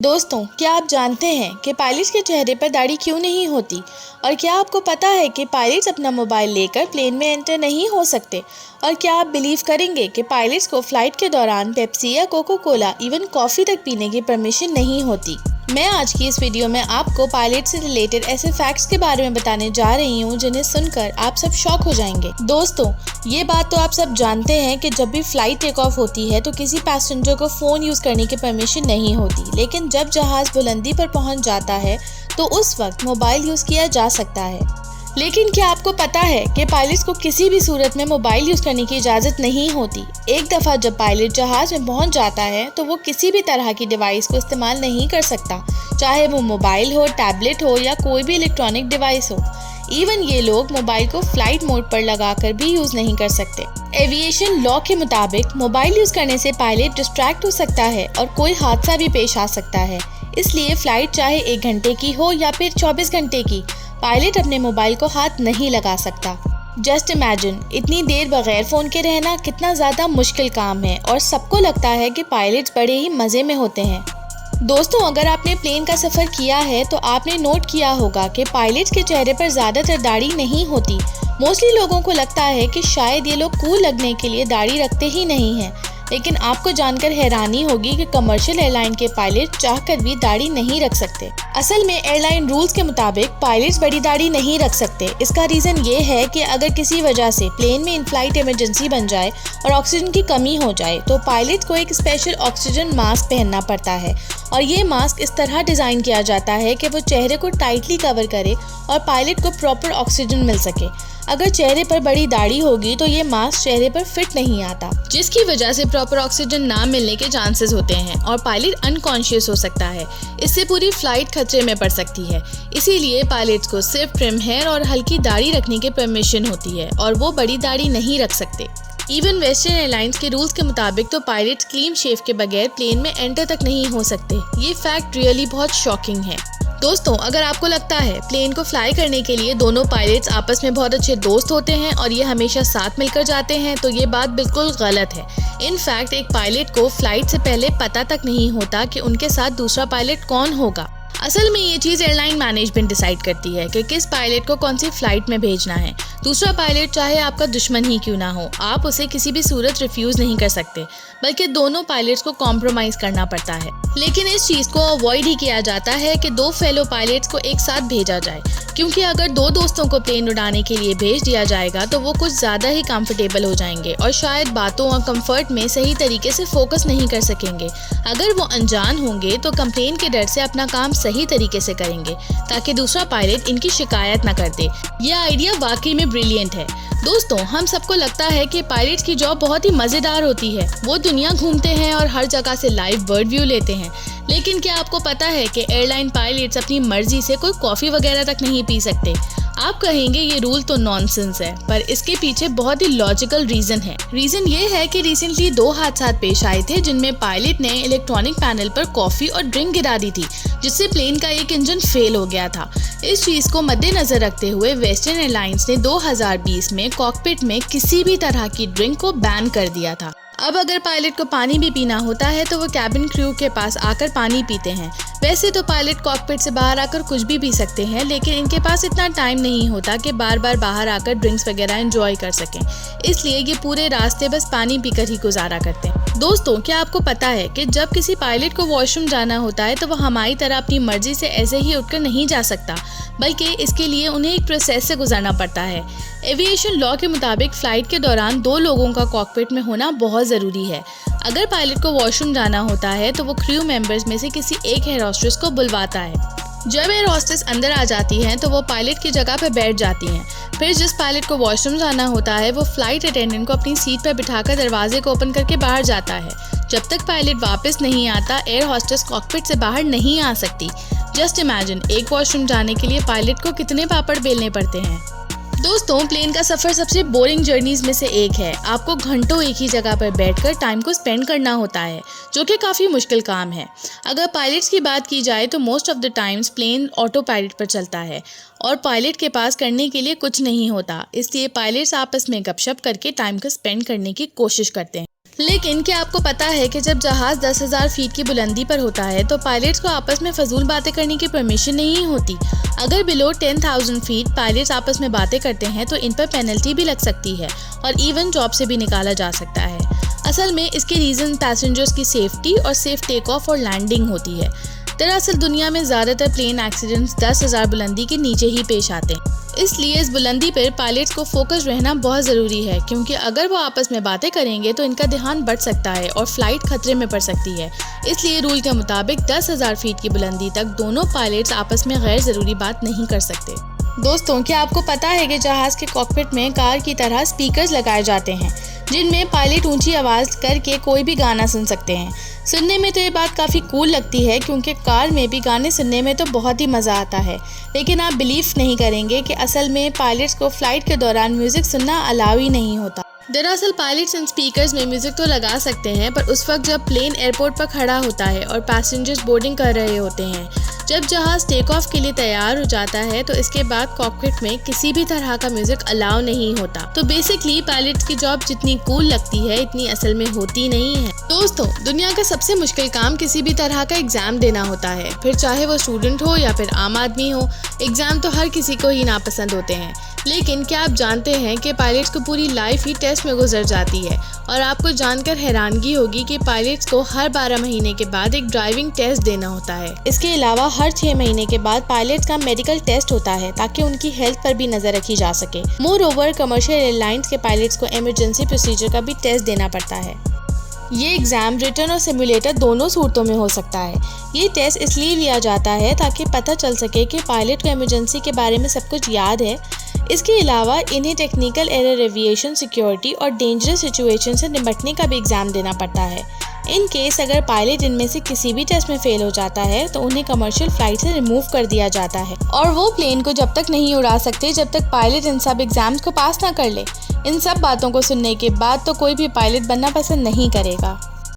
दोस्तों, क्या आप जानते हैं कि पायलट्स के चेहरे पर दाढ़ी क्यों नहीं होती? और क्या आपको पता है कि पायलट्स अपना मोबाइल लेकर प्लेन में एंटर नहीं हो सकते? और क्या आप बिलीव करेंगे कि पायलट्स को फ्लाइट के दौरान पेप्सी या कोको कोला इवन कॉफ़ी तक पीने की परमिशन नहीं होती? मैं आज की इस वीडियो में आपको पायलट से रिलेटेड ऐसे फैक्ट्स के बारे में बताने जा रही हूँ जिन्हें सुनकर आप सब शॉक हो जाएंगे। दोस्तों, ये बात तो आप सब जानते हैं कि जब भी फ्लाइट टेक ऑफ होती है तो किसी पैसेंजर को फ़ोन यूज़ करने की परमिशन नहीं होती, लेकिन जब जहाज़ बुलंदी पर पहुँच जाता है तो उस वक्त मोबाइल यूज़ किया जा सकता है। लेकिन क्या आपको पता है कि पायलट्स को किसी भी सूरत में मोबाइल यूज़ करने की इजाज़त नहीं होती? एक दफ़ा जब पायलट जहाज़ में पहुंच जाता है तो वो किसी भी तरह की डिवाइस को इस्तेमाल नहीं कर सकता, चाहे वो मोबाइल हो, टैबलेट हो या कोई भी इलेक्ट्रॉनिक डिवाइस हो। इवन ये लोग मोबाइल को फ्लाइट मोड पर लगाकर भी यूज़ नहीं कर सकते। एविएशन लॉ के मुताबिक मोबाइल यूज़ करने से पायलट डिस्ट्रैक्ट हो सकता है और कोई हादसा भी पेश आ सकता है। इसलिए फ्लाइट चाहे 1 घंटे की हो या फिर 24 घंटे की, पायलट अपने मोबाइल को हाथ नहीं लगा सकता। जस्ट इमेजिन, इतनी देर बगैर फ़ोन के रहना कितना ज़्यादा मुश्किल काम है और सबको लगता है कि पायलट्स बड़े ही मज़े में होते हैं। दोस्तों, अगर आपने प्लेन का सफ़र किया है तो आपने नोट किया होगा कि पायलट्स के चेहरे पर ज़्यादातर दाढ़ी नहीं होती। मोस्टली लोगों को लगता है कि शायद ये लोग कूल लगने के लिए दाढ़ी रखते ही नहीं हैं, लेकिन आपको जानकर हैरानी होगी कि कमर्शियल एयरलाइन के पायलट चाहकर भी दाढ़ी नहीं रख सकते। असल में एयरलाइन रूल्स के मुताबिक पायलट्स बड़ी दाढ़ी नहीं रख सकते। इसका रीज़न ये है कि अगर किसी वजह से प्लेन में इन फ्लाइट इमरजेंसी बन जाए और ऑक्सीजन की कमी हो जाए तो पायलट्स को एक स्पेशल ऑक्सीजन मास्क पहनना पड़ता है, और ये मास्क इस तरह डिज़ाइन किया जाता है कि वो चेहरे को टाइटली कवर करे और पायलट को प्रॉपर ऑक्सीजन मिल सके। अगर चेहरे पर बड़ी दाढ़ी होगी तो ये मास्क चेहरे पर फिट नहीं आता, जिसकी वजह से प्रॉपर ऑक्सीजन ना मिलने के चांसेस होते हैं और पायलट अनकॉन्शियस हो सकता है। इससे पूरी फ्लाइट खतरे में पड़ सकती है। इसीलिए पायलट्स को सिर्फ ट्रिम हेयर और हल्की दाढ़ी रखने की परमिशन होती है और वो बड़ी दाढ़ी नहीं रख सकते। इवन वेस्टर्न एयरलाइंस के रूल्स के मुताबिक तो पायलट्स क्लीन शेव के बगैर प्लेन में एंटर तक नहीं हो सकते। ये फैक्ट रियली बहुत शॉकिंग है। दोस्तों, अगर आपको लगता है प्लेन को फ्लाई करने के लिए दोनों पायलट्स आपस में बहुत अच्छे दोस्त होते हैं और ये हमेशा साथ मिलकर जाते हैं, तो ये बात बिल्कुल गलत है। इनफैक्ट एक पायलट को फ्लाइट से पहले पता तक नहीं होता कि उनके साथ दूसरा पायलट कौन होगा। असल में ये चीज़ एयरलाइन मैनेजमेंट डिसाइड करती है कि किस पायलट को कौन सी फ्लाइट में भेजना है। दूसरा पायलट चाहे आपका दुश्मन ही क्यों ना हो, आप उसे किसी भी सूरत रिफ्यूज़ नहीं कर सकते, बल्कि दोनों पायलट्स को कॉम्प्रोमाइज़ करना पड़ता है। लेकिन इस चीज़ को अवॉइड ही किया जाता है कि 2 फेलो पायलट्स को एक साथ भेजा जाए, क्योंकि अगर 2 दोस्तों को प्लेन उड़ाने के लिए भेज दिया जाएगा तो वो कुछ ज़्यादा ही कंफर्टेबल हो जाएंगे और शायद बातों और कंफर्ट में सही तरीके से फोकस नहीं कर सकेंगे। अगर वो अनजान होंगे तो कंप्लेन के डर से अपना काम सही तरीके से करेंगे ताकि दूसरा पायलट इनकी शिकायत न कर दे। ये आइडिया वाकई में ब्रिलियंट है। दोस्तों, हम सबको लगता है कि पायलट्स की जॉब बहुत ही मज़ेदार होती है। वो दुनिया घूमते हैं और हर जगह से लाइव बर्ड व्यू लेते हैं, लेकिन क्या आपको पता है कि एयरलाइन पायलट्स अपनी मर्जी से कोई कॉफ़ी वगैरह तक नहीं पी सकते? आप कहेंगे ये रूल तो नॉनसेंस है, पर इसके पीछे बहुत ही लॉजिकल रीज़न है। रीज़न ये है कि रिसेंटली 2 हादसा पेश आए थे जिनमें पायलट ने इलेक्ट्रॉनिक पैनल पर कॉफ़ी और ड्रिंक गिरा दी थी, जिससे प्लेन का एक इंजन फेल हो गया था। इस चीज़ को मद्देनजर रखते हुए वेस्टर्न एयरलाइंस ने 2020 में कॉकपिट में किसी भी तरह की ड्रिंक को बैन कर दिया था। अब अगर पायलट को पानी भी पीना होता है तो वो कैबिन क्रू के पास आकर पानी पीते हैं। वैसे तो पायलट कॉकपिट से बाहर आकर कुछ भी पी सकते हैं, लेकिन इनके पास इतना टाइम नहीं होता कि बार बार बाहर आकर ड्रिंक्स वगैरह एंजॉय कर सकें, इसलिए ये पूरे रास्ते बस पानी पीकर ही गुजारा करते हैं। दोस्तों, क्या आपको पता है कि जब किसी पायलट को वॉशरूम जाना होता है तो वो हमारी तरह अपनी मर्जी से ऐसे ही उठकर नहीं जा सकता, बल्कि इसके लिए उन्हें एक प्रोसेस से गुजरना पड़ता है। एविएशन लॉ के मुताबिक फ़्लाइट के दौरान 2 लोगों का कॉकपिट में होना बहुत ज़रूरी है। अगर पायलट को वॉशरूम जाना होता है तो वो क्रू मेंबर्स में से किसी एक एयर होस्टेस को बुलवाता है। जब एयर होस्टेस अंदर आ जाती हैं तो वो पायलट की जगह पर बैठ जाती हैं। फिर जिस पायलट को वॉशरूम जाना होता है वो फ्लाइट अटेंडेंट को अपनी सीट पर बिठाकर दरवाजे को ओपन करके बाहर जाता है। जब तक पायलट वापस नहीं आता, एयर होस्टेस कॉकपिट से बाहर नहीं आ सकती। जस्ट इमेजिन, एक वॉशरूम जाने के लिए पायलट को कितने पापड़ बेलने पड़ते हैं। दोस्तों, प्लेन का सफ़र सबसे बोरिंग जर्नीज़ में से एक है। आपको घंटों एक ही जगह पर बैठकर टाइम को स्पेंड करना होता है, जो कि काफ़ी मुश्किल काम है। अगर पायलट्स की बात की जाए तो most of the times plane auto pilot पर चलता है और पायलट के पास करने के लिए कुछ नहीं होता, इसलिए पायलट्स आपस में गपशप करके टाइम को स्पेंड करने की कोशिश करते हैं। लेकिन क्या आपको पता है कि जब जहाज़ 10,000 फीट की बुलंदी पर होता है तो पायलट्स को आपस में फजूल बातें करने की परमिशन नहीं होती। अगर बिलो 10,000 फीट पायलट्स आपस में बातें करते हैं तो इन पर पेनल्टी भी लग सकती है और इवन जॉब से भी निकाला जा सकता है। असल में इसके रीज़न पैसेंजर्स की सेफ्टी और सेफ टेक ऑफ और लैंडिंग होती है। दरअसल दुनिया में ज़्यादातर प्लेन एक्सीडेंट्स 10,000 बुलंदी के नीचे ही पेश आते हैं। इसलिए इस बुलंदी पर पायलट्स को फोकस रहना बहुत ज़रूरी है, क्योंकि अगर वो आपस में बातें करेंगे तो इनका ध्यान बढ़ सकता है और फ्लाइट खतरे में पड़ सकती है। इसलिए रूल के मुताबिक 10,000 फीट की बुलंदी तक दोनों पायलट्स आपस में गैर ज़रूरी बात नहीं कर सकते। दोस्तों, क्या आपको पता है कि जहाज़ के कॉकपिट में कार की तरह स्पीकर्स लगाए जाते हैं जिनमें पायलट ऊंची आवाज़ करके कोई भी गाना सुन सकते हैं। सुनने में तो ये बात काफ़ी कूल लगती है, क्योंकि कार में भी गाने सुनने में तो बहुत ही मज़ा आता है। लेकिन आप बिलीव नहीं करेंगे कि असल में पायलट्स को फ़्लाइट के दौरान म्यूज़िक सुनना अलाउ ही नहीं होता। दरअसल पायलट्स इन स्पीकर्स में म्यूज़िक तो लगा सकते हैं, पर उस वक्त जब प्लेन एयरपोर्ट पर खड़ा होता है और पैसेंजर्स बोर्डिंग कर रहे होते हैं, जब जहाज़ टेक ऑफ के लिए तैयार हो जाता है तो इसके बाद कॉकपिट में किसी भी तरह का म्यूज़िक अलाउ नहीं होता। तो बेसिकली पायलट्स की जॉब जितनी कूल लगती है इतनी असल में होती नहीं है। दोस्तों, दुनिया का सबसे मुश्किल काम किसी भी तरह का एग्ज़ाम देना होता है, फिर चाहे वो स्टूडेंट हो या फिर आम आदमी हो। एग्ज़ाम तो हर किसी को ही नापसंद होते हैं, लेकिन क्या आप जानते हैं कि पायलट्स को पूरी लाइफ ही टेस्ट में गुजर जाती है। और आपको जानकर हैरानगी होगी कि पायलट्स को हर 12 महीने के बाद एक ड्राइविंग टेस्ट देना होता है। इसके अलावा हर 6 महीने के बाद पायलट्स का मेडिकल टेस्ट होता है ताकि उनकी हेल्थ पर भी नज़र रखी जा सके। मोर ओवर कमर्शियल एयरलाइंस के पायलट्स को इमरजेंसी प्रोसीजर का भी टेस्ट देना पड़ता है। ये एग्ज़ाम रिटन और सिमुलेटर दोनों सूरतों में हो सकता है। ये टेस्ट इसलिए लिया जाता है ताकि पता चल सके कि पायलट को इमरजेंसी के बारे में सब कुछ याद है। इसके अलावा इन्हें टेक्निकल एरर, एविएशन सिक्योरिटी और डेंजरस सिचुएशन से निपटने का भी एग्ज़ाम देना पड़ता है। इन केस अगर पायलट इनमें से किसी भी टेस्ट में फेल हो जाता है तो उन्हें कमर्शियल फ्लाइट से रिमूव कर दिया जाता है और वो प्लेन को जब तक नहीं उड़ा सकते जब तक पायलट इन सब एग्जाम्स को पास ना कर ले। इन सब बातों को सुनने के बाद तो कोई भी पायलट बनना पसंद नहीं करेगा।